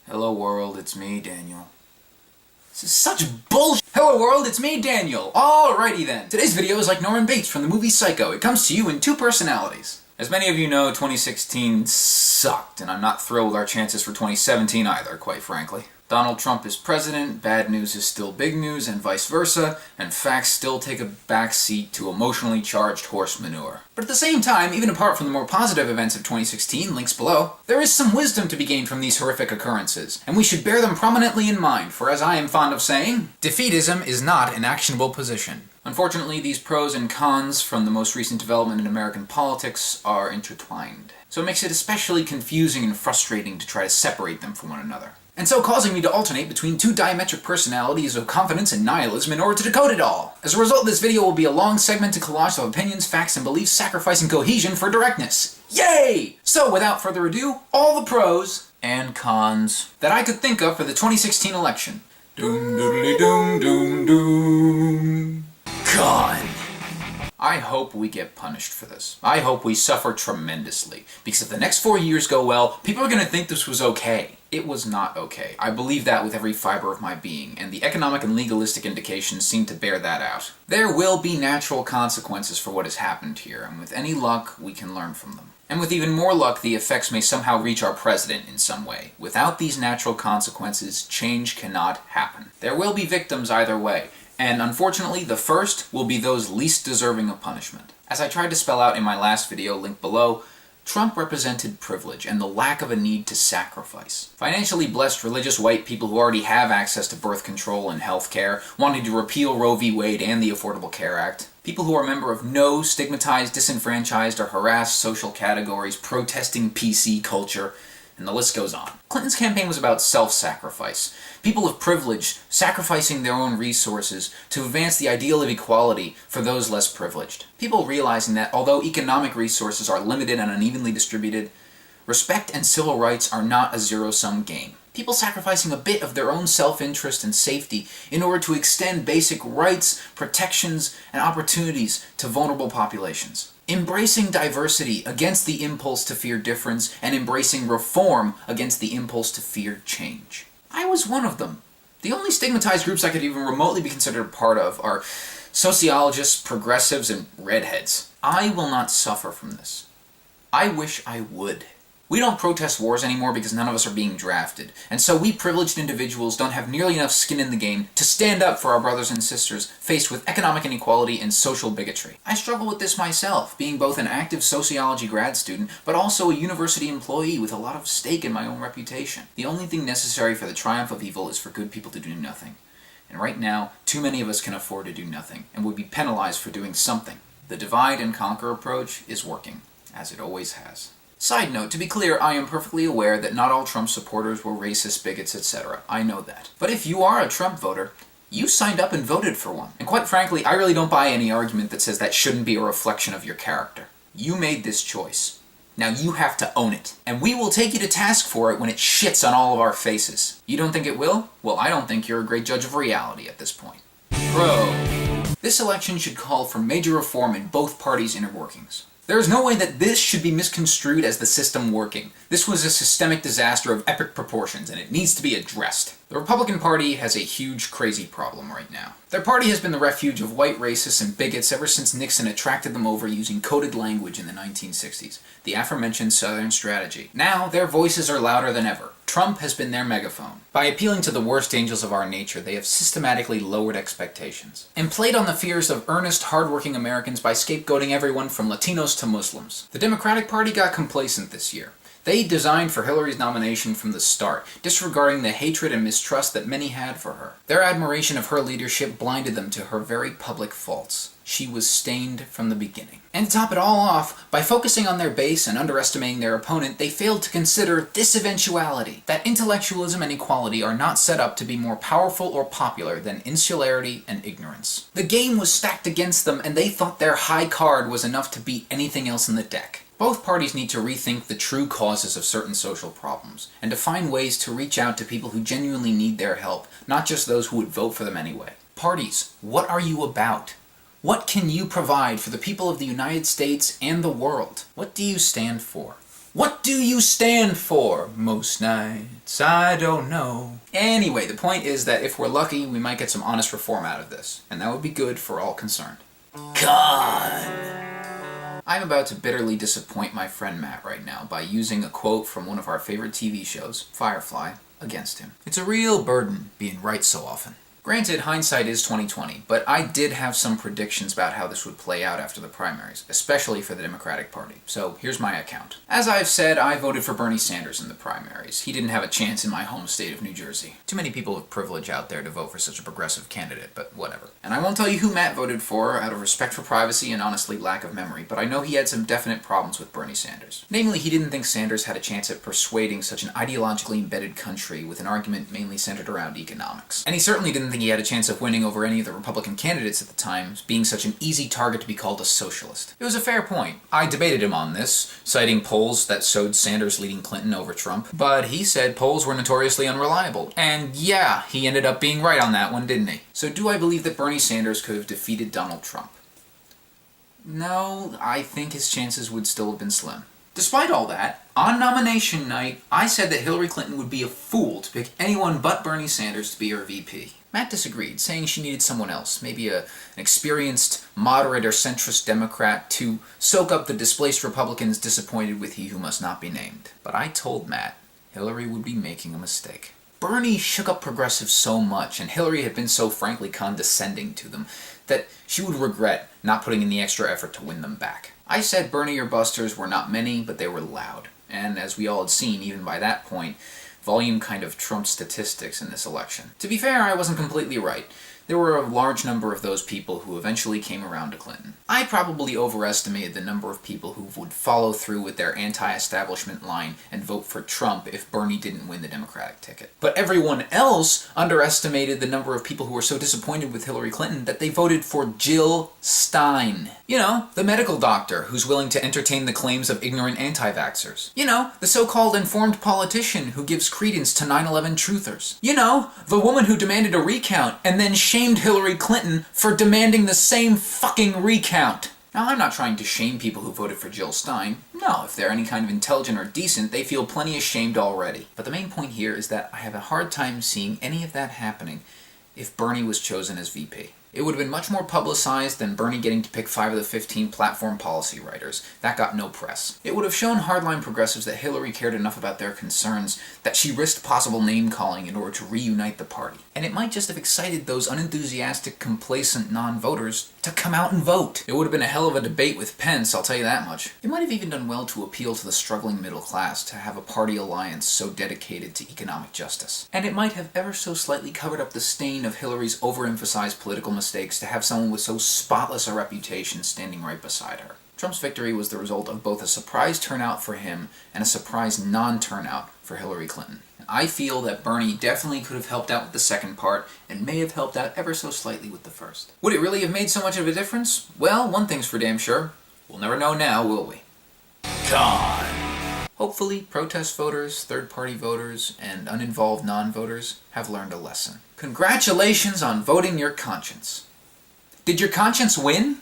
Hello world, it's me, Daniel. This is such bullshit! Hello world, it's me, Daniel! Alrighty then. Today's video is like Norman Bates from the movie Psycho. It comes to you in two personalities. As many of you know, 2016 sucked, and I'm not thrilled with our chances for 2017 either, quite frankly. Donald Trump is president, bad news is still big news, and vice versa, and facts still take a back seat to emotionally charged horse manure. But at the same time, even apart from the more positive events of 2016, links below, there is some wisdom to be gained from these horrific occurrences, and we should bear them prominently in mind, for as I am fond of saying, defeatism is not an actionable position. Unfortunately, these pros and cons from the most recent development in American politics are intertwined. So it makes it especially confusing and frustrating to try to separate them from one another. And so causing me to alternate between two diametric personalities of confidence and nihilism in order to decode it all. As a result, this video will be a long segmented collage of opinions, facts, and beliefs sacrificing cohesion for directness. Yay! So without further ado, all the pros and cons that I could think of for the 2016 election. Doom doodly doom doom doom. Con. I hope we get punished for this. I hope we suffer tremendously. Because if the next 4 years go well, people are going to think this was okay. It was not okay. I believe that with every fiber of my being, and the economic and legalistic indications seem to bear that out. There will be natural consequences for what has happened here, and with any luck, we can learn from them. And with even more luck, the effects may somehow reach our president in some way. Without these natural consequences, change cannot happen. There will be victims either way. And unfortunately, the first will be those least deserving of punishment. As I tried to spell out in my last video, linked below, Trump represented privilege and the lack of a need to sacrifice. Financially blessed religious white people who already have access to birth control and health care, wanting to repeal Roe v. Wade and the Affordable Care Act. People who are a member of no stigmatized, disenfranchised, or harassed social categories, protesting PC culture, and the list goes on. Clinton's campaign was about self-sacrifice. People of privilege sacrificing their own resources to advance the ideal of equality for those less privileged. People realizing that although economic resources are limited and unevenly distributed, respect and civil rights are not a zero-sum game. People sacrificing a bit of their own self-interest and safety in order to extend basic rights, protections, and opportunities to vulnerable populations. Embracing diversity against the impulse to fear difference, and embracing reform against the impulse to fear change. I was one of them. The only stigmatized groups I could even remotely be considered a part of are sociologists, progressives, and redheads. I will not suffer from this. I wish I would. We don't protest wars anymore because none of us are being drafted, and so we privileged individuals don't have nearly enough skin in the game to stand up for our brothers and sisters faced with economic inequality and social bigotry. I struggle with this myself, being both an active sociology grad student, but also a university employee with a lot of stake in my own reputation. The only thing necessary for the triumph of evil is for good people to do nothing. And right now, too many of us can afford to do nothing, and would be penalized for doing something. The divide and conquer approach is working, as it always has. Side note, to be clear, I am perfectly aware that not all Trump supporters were racist, bigots, etc. I know that. But if you are a Trump voter, you signed up and voted for one. And quite frankly, I really don't buy any argument that says that shouldn't be a reflection of your character. You made this choice. Now you have to own it. And we will take you to task for it when it shits on all of our faces. You don't think it will? Well, I don't think you're a great judge of reality at this point. Pro. This election should call for major reform in both parties' inner workings. There is no way that this should be misconstrued as the system working. This was a systemic disaster of epic proportions, and it needs to be addressed. The Republican Party has a huge, crazy problem right now. Their party has been the refuge of white racists and bigots ever since Nixon attracted them over using coded language in the 1960s, the aforementioned Southern strategy. Now, their voices are louder than ever. Trump has been their megaphone. By appealing to the worst angels of our nature, they have systematically lowered expectations, and played on the fears of earnest, hard-working Americans by scapegoating everyone from Latinos to Muslims. The Democratic Party got complacent this year. They designed for Hillary's nomination from the start, disregarding the hatred and mistrust that many had for her. Their admiration of her leadership blinded them to her very public faults. She was stained from the beginning. And to top it all off, by focusing on their base and underestimating their opponent, they failed to consider this eventuality, that intellectualism and equality are not set up to be more powerful or popular than insularity and ignorance. The game was stacked against them, and they thought their high card was enough to beat anything else in the deck. Both parties need to rethink the true causes of certain social problems, and to find ways to reach out to people who genuinely need their help, not just those who would vote for them anyway. Parties, what are you about? What can you provide for the people of the United States and the world? What do you stand for? What do you stand for? Most nights, I don't know. Anyway, the point is that if we're lucky, we might get some honest reform out of this, and that would be good for all concerned. God! I'm about to bitterly disappoint my friend Matt right now by using a quote from one of our favorite TV shows, Firefly, against him. It's a real burden being right so often. Granted, hindsight is 20/20, but I did have some predictions about how this would play out after the primaries, especially for the Democratic Party. So here's my account. As I've said, I voted for Bernie Sanders in the primaries. He didn't have a chance in my home state of New Jersey. Too many people of privilege out there to vote for such a progressive candidate, but whatever. And I won't tell you who Matt voted for out of respect for privacy and honestly lack of memory, but I know he had some definite problems with Bernie Sanders. Namely, he didn't think Sanders had a chance at persuading such an ideologically embedded country with an argument mainly centered around economics. And he certainly didn't think he had a chance of winning over any of the Republican candidates at the time, being such an easy target to be called a socialist. It was a fair point. I debated him on this, citing polls that showed Sanders leading Clinton over Trump, but he said polls were notoriously unreliable. And yeah, he ended up being right on that one, didn't he? So do I believe that Bernie Sanders could have defeated Donald Trump? No, I think his chances would still have been slim. Despite all that, on nomination night, I said that Hillary Clinton would be a fool to pick anyone but Bernie Sanders to be her VP. Matt disagreed, saying she needed someone else, maybe an experienced, moderate or centrist Democrat to soak up the displaced Republicans disappointed with he who must not be named. But I told Matt Hillary would be making a mistake. Bernie shook up progressives so much, and Hillary had been so frankly condescending to them, that she would regret not putting in the extra effort to win them back. I said Bernie or busters were not many, but they were loud. And as we all had seen, even by that point, volume kind of trumped statistics in this election. To be fair, I wasn't completely right. There were a large number of those people who eventually came around to Clinton. I probably overestimated the number of people who would follow through with their anti-establishment line and vote for Trump if Bernie didn't win the Democratic ticket. But everyone else underestimated the number of people who were so disappointed with Hillary Clinton that they voted for Jill Stein. You know, the medical doctor who's willing to entertain the claims of ignorant anti-vaxxers. You know, the so-called informed politician who gives credence to 9/11 truthers. You know, the woman who demanded a recount and then shamed Hillary Clinton for demanding the same fucking recount. Now, I'm not trying to shame people who voted for Jill Stein. No, if they're any kind of intelligent or decent, they feel plenty ashamed already. But the main point here is that I have a hard time seeing any of that happening if Bernie was chosen as VP. It would have been much more publicized than Bernie getting to pick 5 of the 15 platform policy writers. That got no press. It would have shown hardline progressives that Hillary cared enough about their concerns that she risked possible name-calling in order to reunite the party. And it might just have excited those unenthusiastic, complacent non-voters to come out and vote. It would have been a hell of a debate with Pence, I'll tell you that much. It might have even done well to appeal to the struggling middle class to have a party alliance so dedicated to economic justice. And it might have ever so slightly covered up the stain of Hillary's overemphasized political mistakes to have someone with so spotless a reputation standing right beside her. Trump's victory was the result of both a surprise turnout for him and a surprise non-turnout for Hillary Clinton. I feel that Bernie definitely could have helped out with the second part and may have helped out ever so slightly with the first. Would it really have made so much of a difference? Well, one thing's for damn sure. We'll never know now, will we? God. Hopefully, protest voters, third-party voters, and uninvolved non-voters have learned a lesson. Congratulations on voting your conscience. Did your conscience win?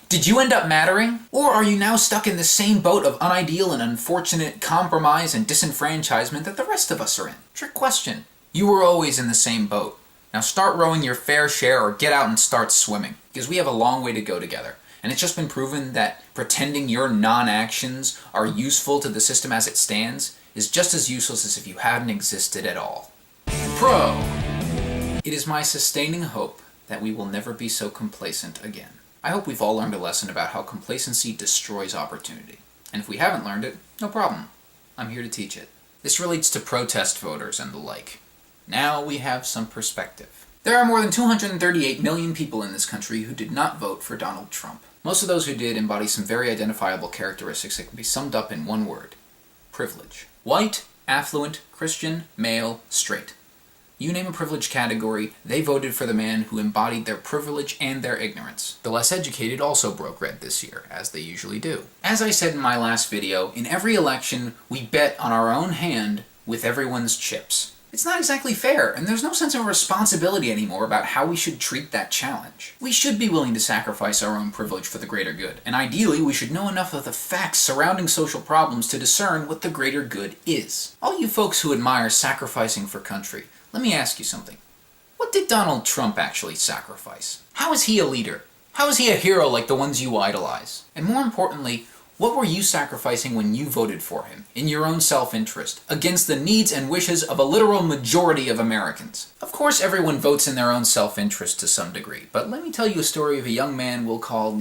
Did you end up mattering? Or are you now stuck in the same boat of unideal and unfortunate compromise and disenfranchisement that the rest of us are in? Trick question. You were always in the same boat. Now start rowing your fair share or get out and start swimming, because we have a long way to go together. And it's just been proven that pretending your non-actions are useful to the system as it stands is just as useless as if you hadn't existed at all. Pro! It is my sustaining hope that we will never be so complacent again. I hope we've all learned a lesson about how complacency destroys opportunity. And if we haven't learned it, no problem. I'm here to teach it. This relates to protest voters and the like. Now we have some perspective. There are more than 238 million people in this country who did not vote for Donald Trump. Most of those who did embody some very identifiable characteristics that can be summed up in one word: privilege. White, affluent, Christian, male, straight. You name a privilege category, they voted for the man who embodied their privilege and their ignorance. The less educated also broke red this year, as they usually do. As I said in my last video, in every election, we bet on our own hand with everyone's chips. It's not exactly fair, and there's no sense of responsibility anymore about how we should treat that challenge. We should be willing to sacrifice our own privilege for the greater good, and ideally we should know enough of the facts surrounding social problems to discern what the greater good is. All you folks who admire sacrificing for country, let me ask you something. What did Donald Trump actually sacrifice? How is he a leader? How is he a hero like the ones you idolize? And more importantly, what were you sacrificing when you voted for him, in your own self-interest, against the needs and wishes of a literal majority of Americans? Of course everyone votes in their own self-interest to some degree, but let me tell you a story of a young man we'll call,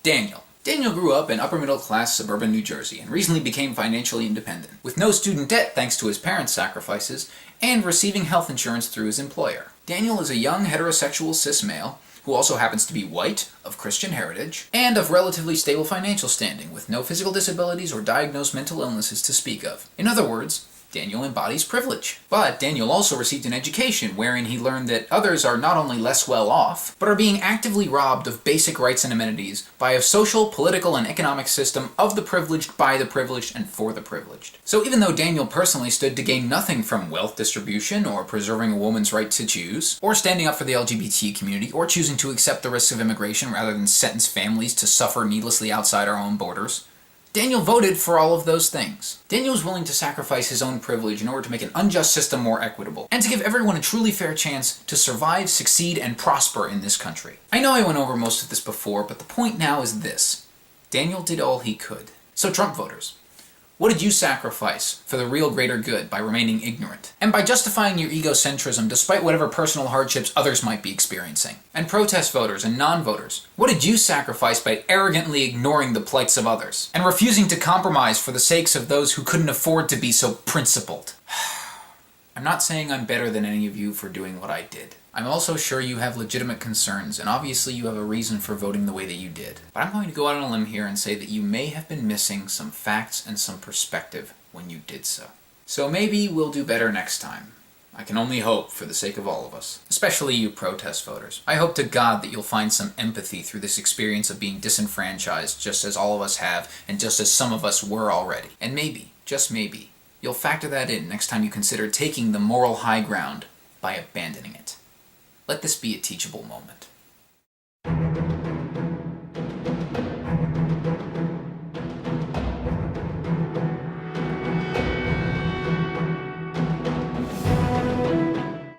Daniel. Daniel grew up in upper-middle-class suburban New Jersey and recently became financially independent, with no student debt thanks to his parents' sacrifices, and receiving health insurance through his employer. Daniel is a young heterosexual cis male who also happens to be white, of Christian heritage, and of relatively stable financial standing, with no physical disabilities or diagnosed mental illnesses to speak of. In other words, Daniel embodies privilege. But Daniel also received an education wherein he learned that others are not only less well off, but are being actively robbed of basic rights and amenities by a social, political, and economic system of the privileged, by the privileged, and for the privileged. So even though Daniel personally stood to gain nothing from wealth distribution, or preserving a woman's right to choose, or standing up for the LGBT community, or choosing to accept the risks of immigration rather than sentence families to suffer needlessly outside our own borders, Daniel voted for all of those things. Daniel was willing to sacrifice his own privilege in order to make an unjust system more equitable, and to give everyone a truly fair chance to survive, succeed, and prosper in this country. I know I went over most of this before, but the point now is this. Daniel did all he could. So Trump voters, what did you sacrifice for the real greater good by remaining ignorant? And by justifying your egocentrism despite whatever personal hardships others might be experiencing? And protest voters and non-voters, what did you sacrifice by arrogantly ignoring the plights of others? And refusing to compromise for the sakes of those who couldn't afford to be so principled? I'm not saying I'm better than any of you for doing what I did. I'm also sure you have legitimate concerns, and obviously you have a reason for voting the way that you did. But I'm going to go out on a limb here and say that you may have been missing some facts and some perspective when you did so. So maybe we'll do better next time. I can only hope, for the sake of all of us. Especially you protest voters. I hope to God that you'll find some empathy through this experience of being disenfranchised, just as all of us have, and just as some of us were already. And maybe, just maybe, you'll factor that in next time you consider taking the moral high ground by abandoning it. Let this be a teachable moment.